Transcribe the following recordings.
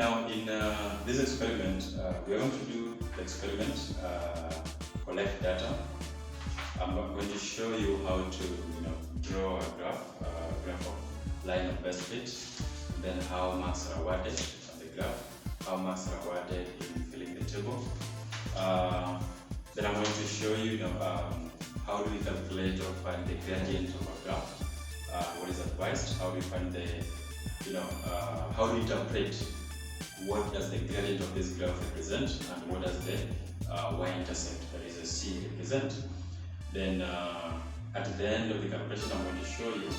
Now in this experiment, we are going to do the experiment, collect data. I'm going to show you how to draw a graph of line of best fit, then how marks are awarded on the graph, how marks are awarded in filling the table. Then I'm going to show you, how do we calculate or find the gradient of a graph, what is advised, how do we find the, how do we interpret what does the gradient of this graph represent and what does the y-intercept, that is a C, represent. Then at the end of the calculation, I'm going to show you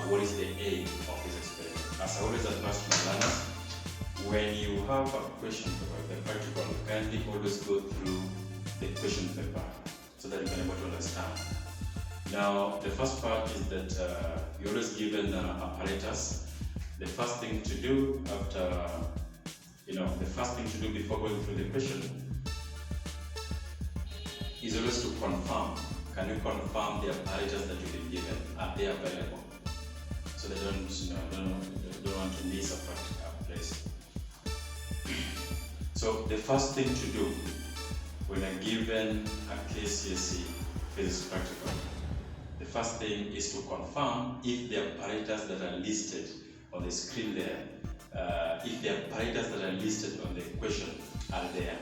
what is the aim of this experiment. As I always advise to my learners, when you have a question paper, the practical, kindly always go through the question paper so that you can be able to understand. Now, the first part is that you're always given apparatus. The first thing to do after, the first thing to do before going through the question is always to confirm. Can you confirm the apparatus that you've been given? Are they available? So they don't want to miss a place. So the first thing to do when you're given a KCSE physics practical, the first thing is to confirm if the apparatus that are listed on the screen there, if the apparatus that are listed on the question are there.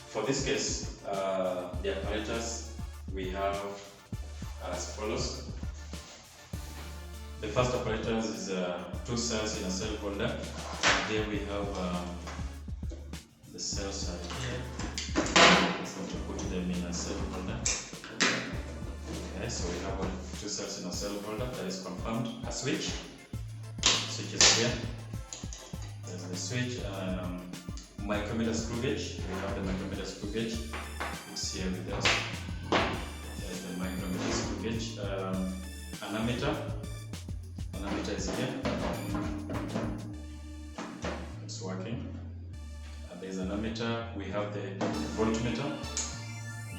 For this case, the apparatus we have as follows. The first apparatus is 2 cells in a cell holder. And there we have the cells are here. Let's going to put them in a cell holder. Okay, so we have 2 cells in a cell holder. That is confirmed. A switch. Switch is here. There's the switch. Micrometer screw gauge. We have the micrometer screw gauge. It's here with us. There's the micrometer screw gauge. Ammeter. Ammeter is here. It's working. There's an ammeter. We have the voltmeter.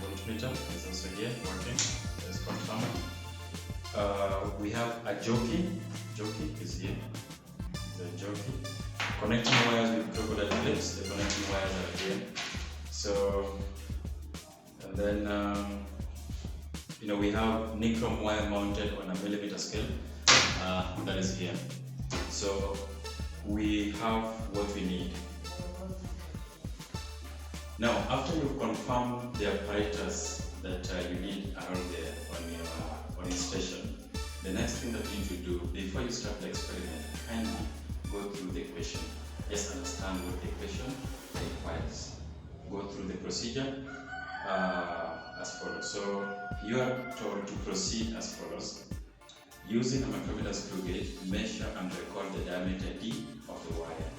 Voltmeter is also here working. That's confirmed. We have a jockey. Jockey is here. The jockey. Connecting wires with crocodile clips. The connecting wires are here. So, and then we have nichrome wire mounted on a millimeter scale. That is here. So we have what we need. Now, after you've confirmed the apparatus that you need around there on your station, the next thing that you need to do before you start the experiment, kindly go through the question. Just understand what the question requires. Go through the procedure as follows. So you are told to proceed as follows. Using a micrometer screw gauge, measure and record the diameter D of the wire.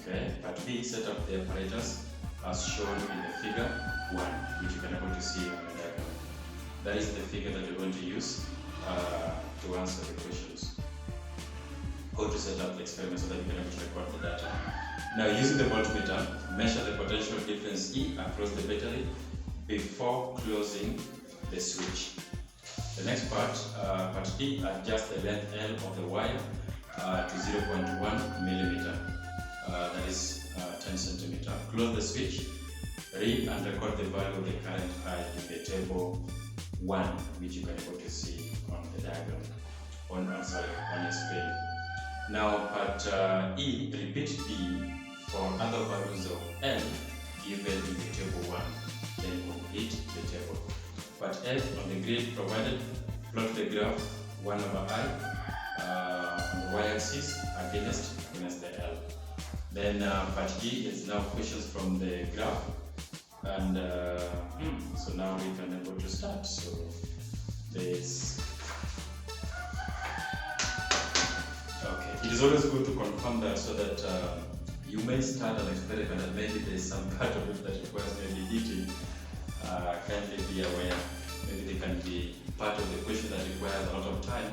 Okay. Part B, set up the apparatus as shown in the figure 1, which you can able to see on the diagram. That is the figure that you're going to use to answer the questions. How to set up the experiment so that you can able to record the data. Now, using the voltmeter, measure the potential difference E across the battery before closing the switch. The next part, part D, adjust the length L of the wire to 0.1 millimeter. That is 10 centimeter. Close the switch. Read and record the value of the current I in the table 1, which you can able to see on the diagram on your screen. Now, part E, repeat D for other values of L given in the table 1. Then complete the table. Part F, on the grid provided, plot the graph 1 over I on the y-axis against the L. Then part G is now questions from the graph, and so now we can able to start. So this. Okay, it is always good to confirm that so that you may start an experiment and maybe there is some part of it that requires maybe editing. Kindly be aware. Maybe they can be part of the question that requires a lot of time.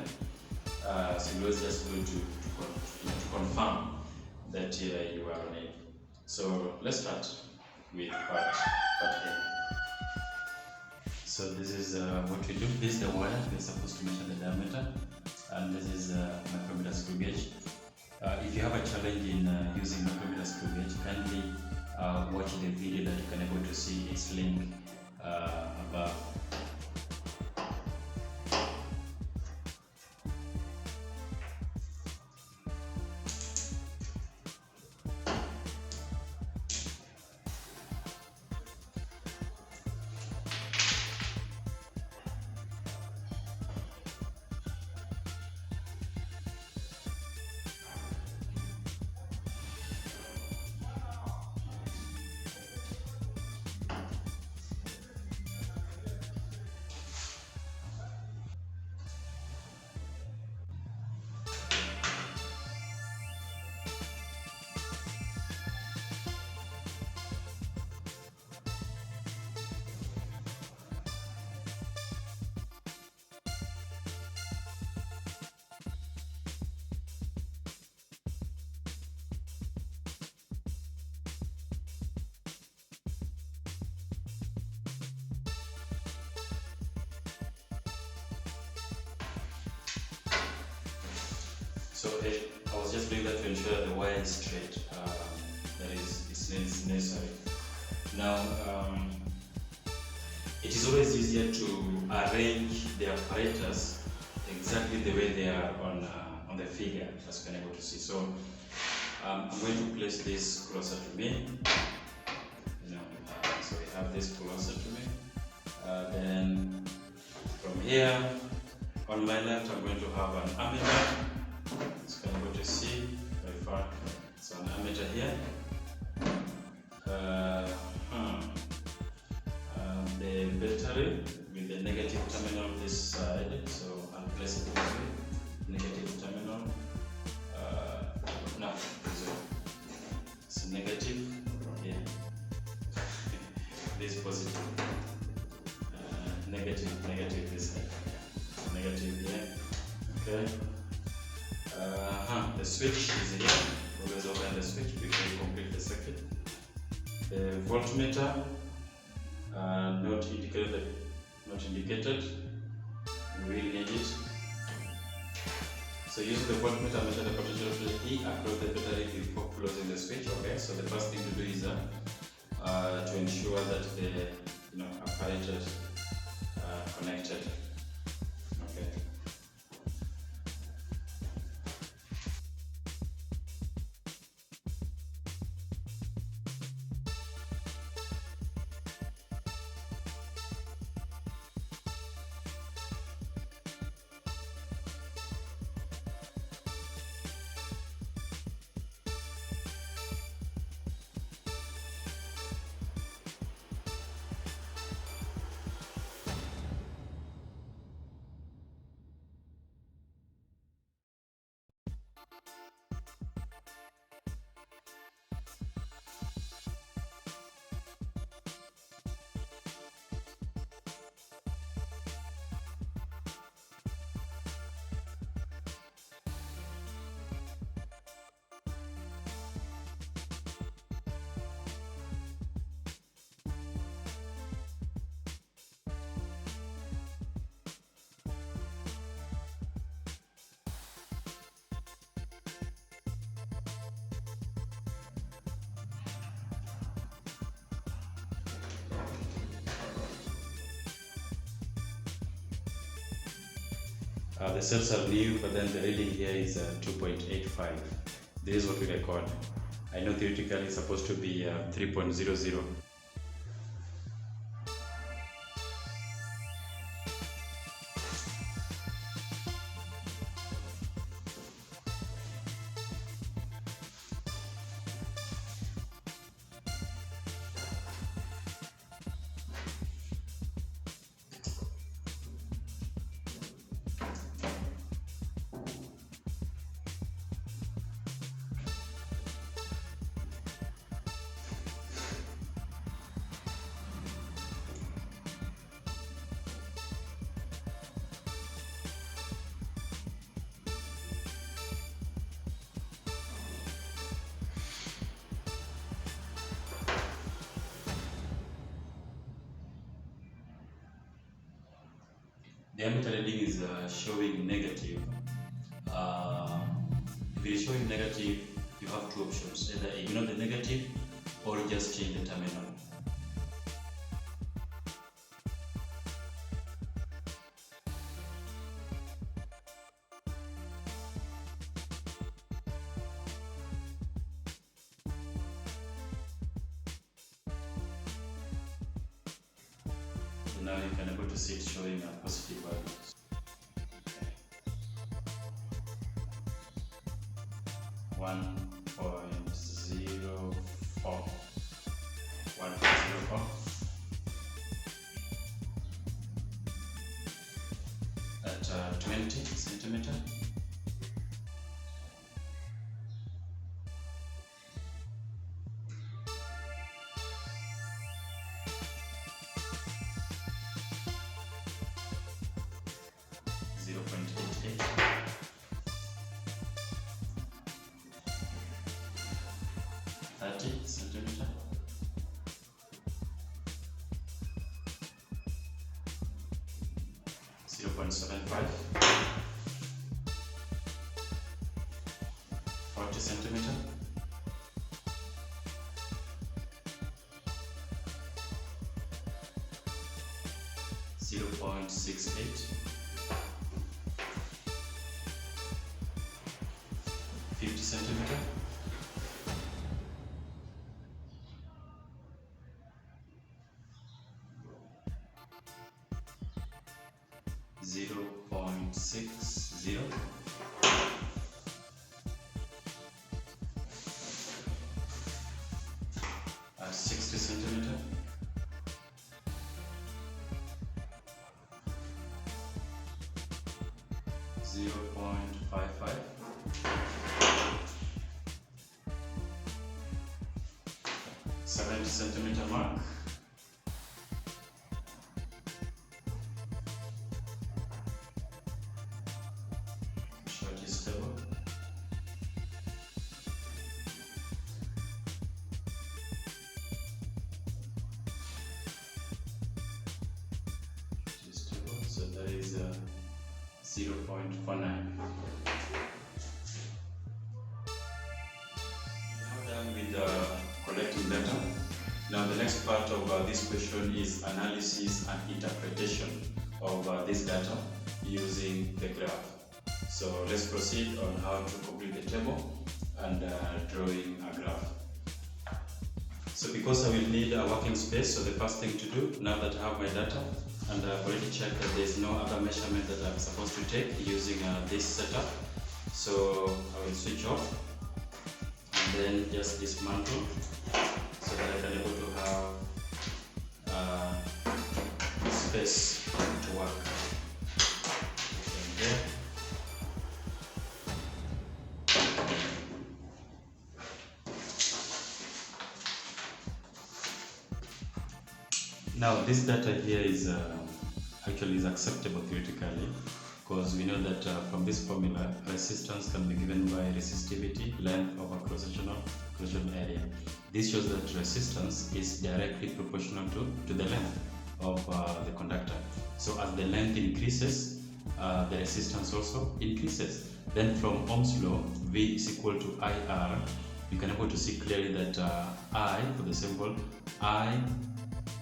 So you always just go to confirm that you are on it. So let's start with part A. So this is what we do. This is the wire. We're supposed to measure the diameter, and this is micrometer screw gauge. If you have a challenge in using micrometer screw gauge, kindly watch the video that you can able to see its link above. So I was just doing that to ensure that the wire is straight. That is, it's necessary. Now, it is always easier to arrange the apparatus exactly the way they are on the figure, as you can able to see. So I'm going to place this closer to me. So we have this closer to me. Then from here, on my left, I'm going to have an ammeter. As you can able to see very far. So an ammeter here. The battery with the negative terminal this side. So I'll place it this way. Negative terminal. No, it's negative here. This positive. Negative this side. Negative here. Okay. The switch is here. Always open the switch before you complete the circuit. The voltmeter, not indicated. We will need it. So using the voltmeter, measure the potential of E across the battery before closing the switch. Okay. So the first thing to do is to ensure that the apparatus connected. Okay. The cells are new, but then the reading here is 2.85. This is what we record. I know theoretically it's supposed to be 3.00. The ammeter reading is showing negative. If it will show you negative, you have two options, either ignore the negative or just change the terminal. So now you can able to see it showing a positive value. 1.04 at 20 centimeter. Centimeter, 0.75, 40 centimeter, 0.68, 50 centimeter, 0.60, 60 centimeter, 0.55, 70 centimeter mark, short is stable, 0.49. Now done with collecting data. Now the next part of this question is analysis and interpretation of this data using the graph. So let's proceed on how to complete the table and drawing a graph. So because I will need a working space, so the first thing to do, now that I have my data, and I've already checked that there is no other measurement that I'm supposed to take using this setup. So I will switch off and then just dismantle so that I can able to have space to work. Okay. Now this data here is actually acceptable theoretically, because we know that from this formula, resistance can be given by resistivity, length over cross-sectional area. This shows that resistance is directly proportional to the length of the conductor. So as the length increases, the resistance also increases. Then from Ohm's law, V is equal to IR, you can able to see clearly that I, for the symbol, I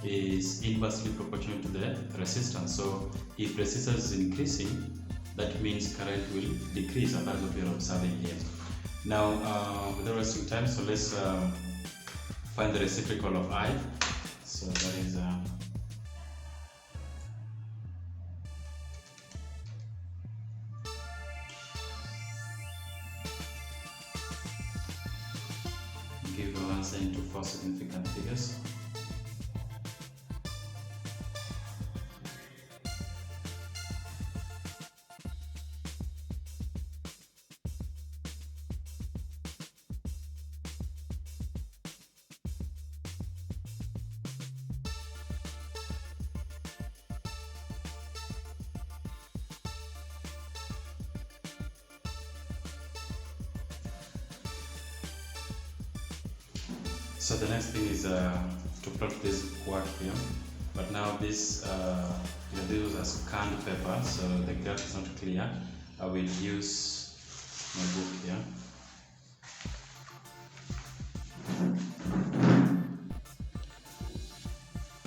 is inversely proportional to the resistance. So if resistance is increasing, that means current will decrease, and that's what we are observing here. Now, without wasting time, so let's find the reciprocal of I. So that is give the answer into 4 significant figures. So the next thing is to plot this work here, but now this this was a scanned paper, so the graph is not clear. I will use my book here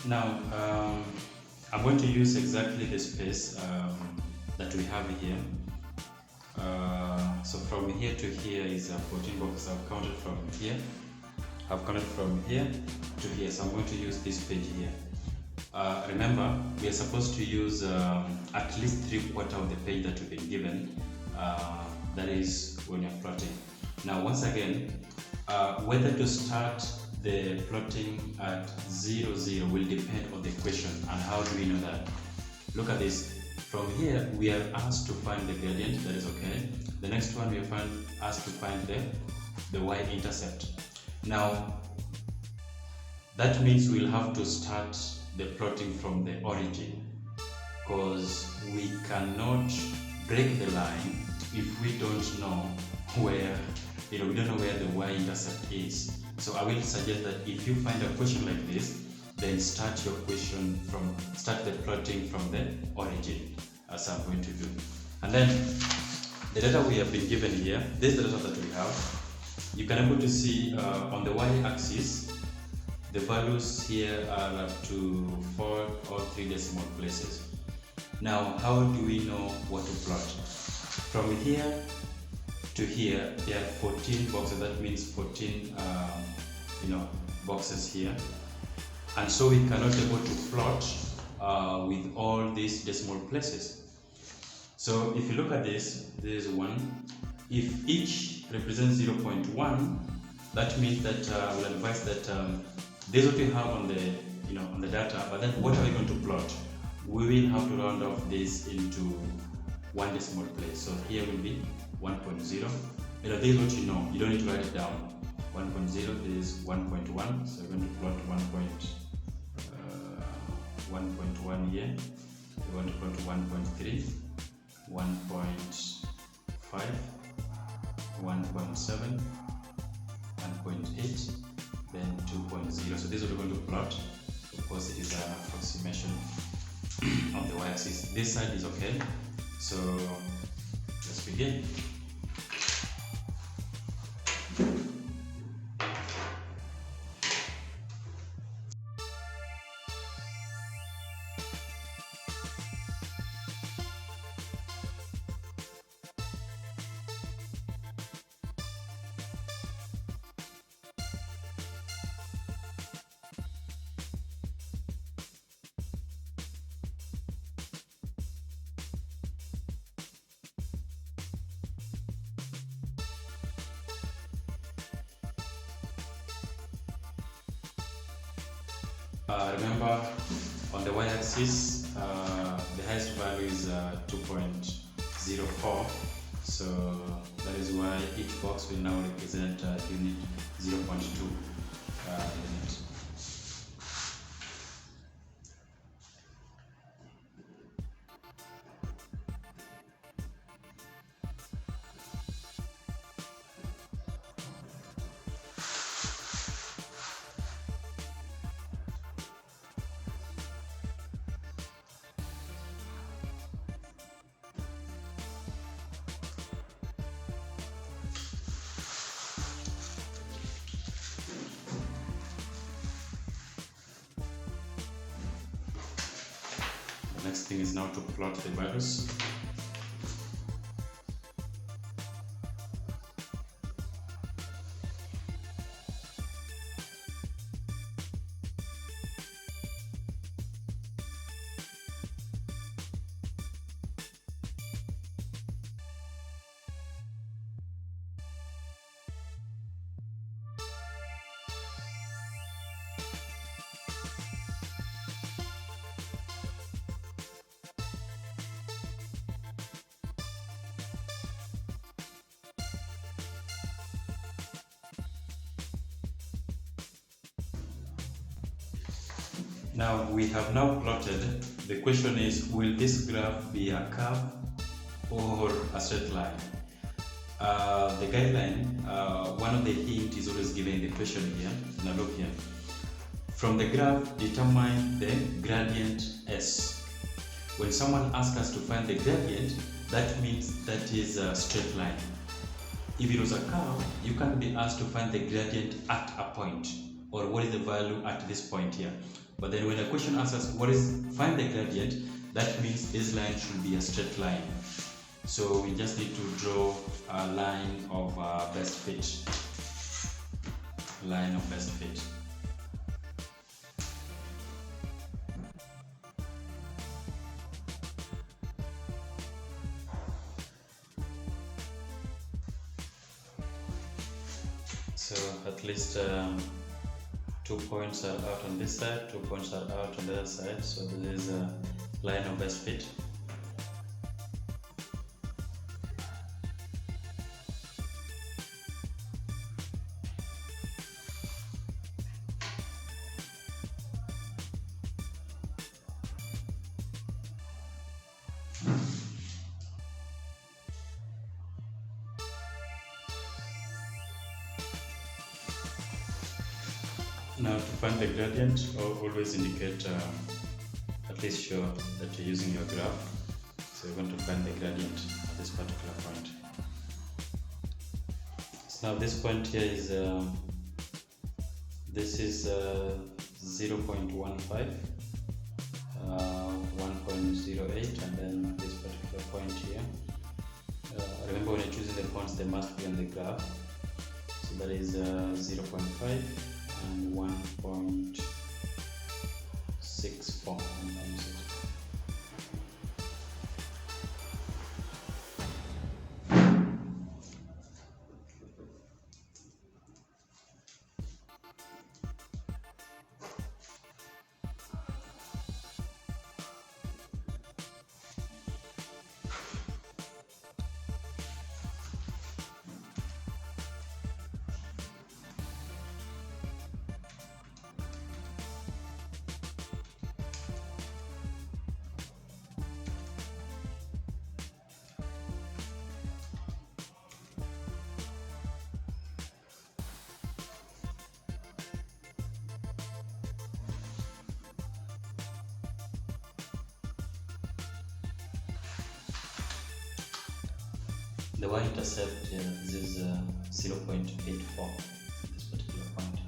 Now, I'm going to use exactly the space that we have here. So from here to here is 14 boxes. I've counted from here. I've counted from here to here. So I'm going to use this page here. Remember, we are supposed to use at least 3/4 of the page that we've been given. That is when you're plotting. Now, once again, whether to start the plotting at 0, 0 will depend on the question. And how do we know that? Look at this. From here, we are asked to find the gradient. That is okay. The next one, we are asked to find the y-intercept. Now, that means we'll have to start the plotting from the origin, because we cannot break the line if we don't know where, we don't know where the y-intercept is. So I will suggest that if you find a question like this, then start the plotting from the origin, as I'm going to do. And then the data we have been given here, this is the data that we have. You can able to see on the y-axis, the values here are up to 4 or 3 decimal places. Now, how do we know what to plot? From here to here, there are 14 boxes. That means 14, boxes here. And so we cannot be able to plot with all these decimal places. So if you look at this, there is 1. If each represents 0.1, that means that I will advise that this is what we have on the on the data. But then what are we going to plot? We will have to round off this into 1 decimal place. So here will be 1.0. This is what you know. You don't need to write it down. 1.0 is 1.1. So we're going to plot 1.1 here. We want to plot 1.3, 1.5, 1.7, 1.8, then 2.0. So this is what we're going to plot. Of course, it is an approximation of the y-axis. This side is okay. So let's begin. Remember, on the y-axis, the highest value is 2.04. So that is why each box will now represent unit 0.2 unit. The next thing is now to plot the values. Now we have now plotted. The question is, will this graph be a curve or a straight line? The guideline, one of the hints is always given in the question here. Now look here. From the graph, determine the gradient S. When someone asks us to find the gradient, that means that is a straight line. If it was a curve, you can be asked to find the gradient at a point. or what is the value at this point here. But then when the question asks us find the gradient, that means this line should be a straight line. So we just need to draw a line of best fit. Line of best fit. So at least 2 points are out on this side, 2 points are out on the other side. So this is a line of best fit. Now to find the gradient, always indicate at least sure that you're using your graph. So you're going to find the gradient at this particular point. So now this point here is this is 0.15, 1.08, and then this particular point here. Remember, when you're choosing the points, they must be on the graph. So that is 0.5 and 1.64. The y-intercept is 0.84 at this particular point.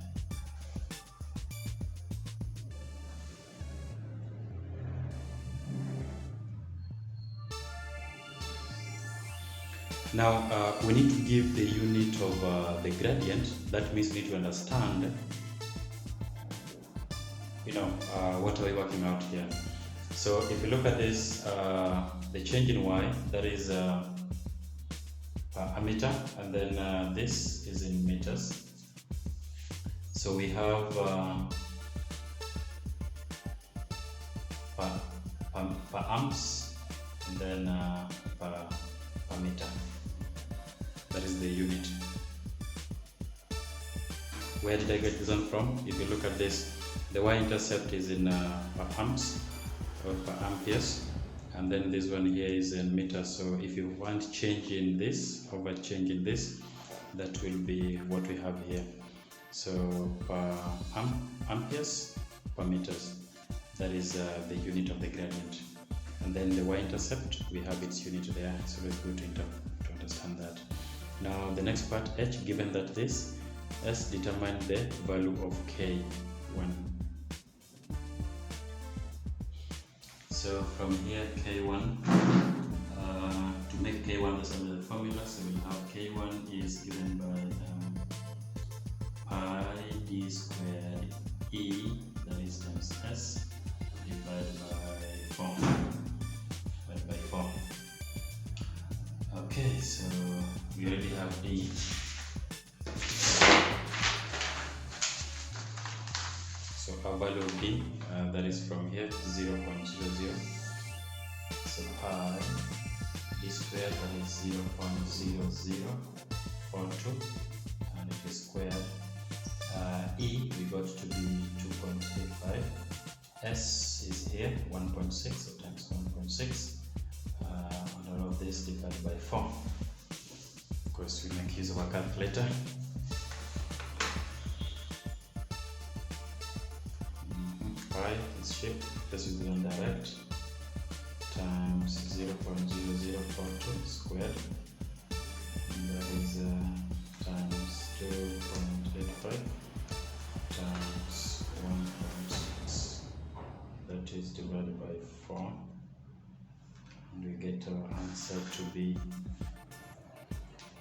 Now we need to give the unit of the gradient. That means we need to understand, what are we working out here. So if you look at this, the change in y, that is a meter, and then this is in meters. So we have per amps, and then per meter. That is the unit. Where did I get this one from? If you look at this, the y-intercept is in per amps or per amperes. And then this one here is in meters. So if you want change in this over change in this, that will be what we have here. So per amperes per meters, that is the unit of the gradient. And then the y-intercept, we have its unit there. So it's good to understand that. Now the next part, h, given that this, s, determine the value of k1. So from here, K1, to make K1, that's another formula. So we have K1 is given by pi d squared E, that is times S, divided by 4. Okay, so we already have D. So our value of D, that is from here, 0.00. So pi d squared, that is 0.0042, and if we square E, we got to be 2.85. S is here, 1.6, so times 1.6, and all of this divided by 4. Of course, we make use of a calculator. Pi is shift, this is the direct, times 0.0042 squared, and that is times 2.85 times 4, and we get our answer to be,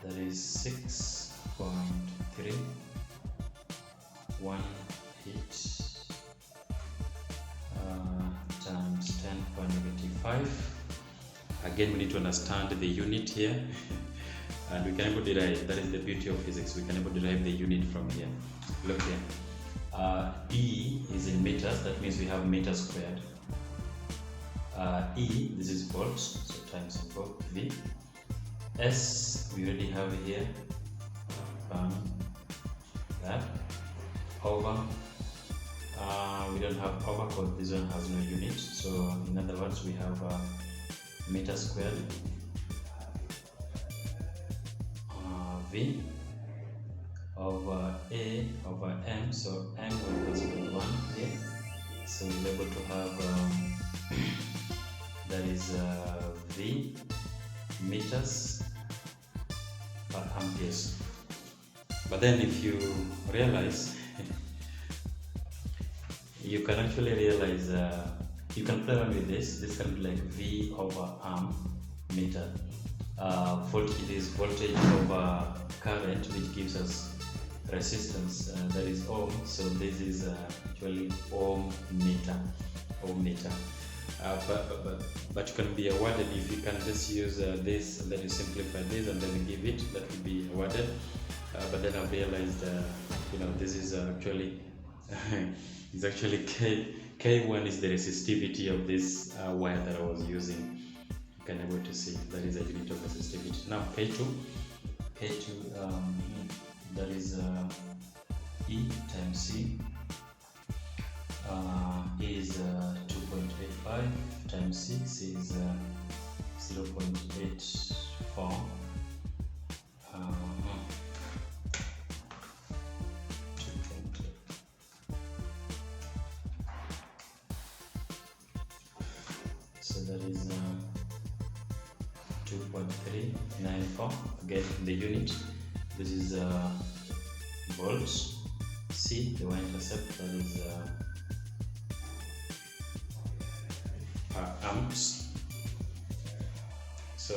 that is 6.318 times 10.85. Again, we need to understand the unit here. And we can able to derive, that is the beauty of physics, we can able to derive the unit from here. Look here. E is in meters, that means we have meters squared. E, this is volts, so times both V. S, we already have here, that, over, we don't have over because this one has no unit, so in other words we have meter squared, V over A over M, so M equals to 1 here, so we're able to have that is V meters per amperes. But then if you realize, you can actually realize, you can play around with this can be like V over meter. It is voltage over current, which gives us resistance, that is ohm, so this is actually ohm meter. But you can be awarded if you can just use this, and then you simplify this and then you give it, that will be awarded. But then I've realized, this is actually it's actually K1 is the resistivity of this wire that I was using. You can able to see that is a unit of resistivity. Now K2, that is E times C. E is 2.85 times 6 is 0.84. So that is 2.394. Again, the unit. This is volts. C, the y-intercept, that is amps. So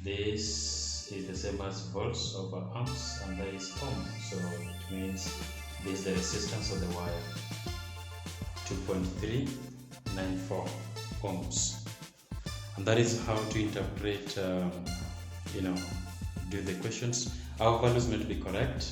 this is the same as volts over amps, and that is ohm. So it means this is the resistance of the wire, 2.394 ohms. And that is how to interpret, do the questions. Our values may not be correct.